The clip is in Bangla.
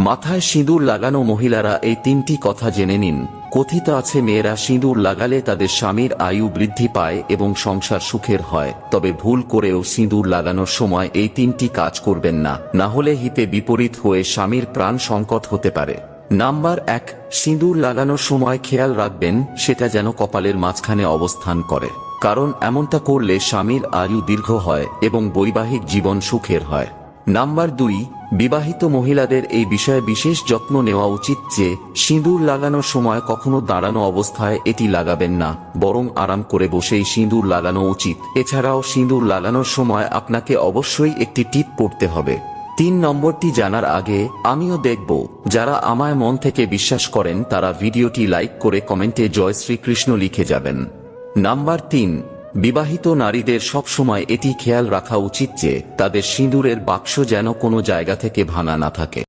মাথায় সিঁদুর লাগানো মহিলারা এই তিনটি কথা জেনে নিন। কথিত আছে মেয়েরা সিঁদুর লাগালে তাদের স্বামীর আয়ু বৃদ্ধি পায় এবং সংসার সুখের হয়। তবে ভুল করেও সিঁদুর লাগানোর সময় এই তিনটি কাজ করবেন না, না হলে হিতে বিপরীত হয়ে স্বামীর প্রাণ সংকট হতে পারে। নাম্বার 1, সিঁদুর লাগানোর সময় খেয়াল রাখবেন সেটা যেন কপালের মাঝখানে অবস্থান করে, কারণ এমনটা করলে স্বামীর আয়ু দীর্ঘ হয় এবং বৈবাহিক জীবন সুখের হয়। নাম্বার 2, বিবাহিত মহিলাদের এই বিষয়ে বিশেষ যত্ন নেওয়া উচিত যে সিঁদুর লাগানোর সময় কখনো দাঁড়ানো অবস্থায় এটি লাগাবেন না, বরং আরাম করে বসেই সিঁদুর লাগানো উচিত। এছাড়াও সিঁদুর লাগানোর সময় আপনাকে অবশ্যই একটি টিপ পড়তে হবে। 3 নম্বরটি জানার আগে আমিও দেখব যারা আমায় মন থেকে বিশ্বাস করেন তারা ভিডিওটি লাইক করে কমেন্টে জয় শ্রীকৃষ্ণ লিখে যাবেন। নাম্বার 3, বিবাহিত নারীদের সব সময় এটি খেয়াল রাখা উচিত যে তাদের সিঁদুরের বাক্স যেন কোনো জায়গা থেকে ভাঙা না থাকে।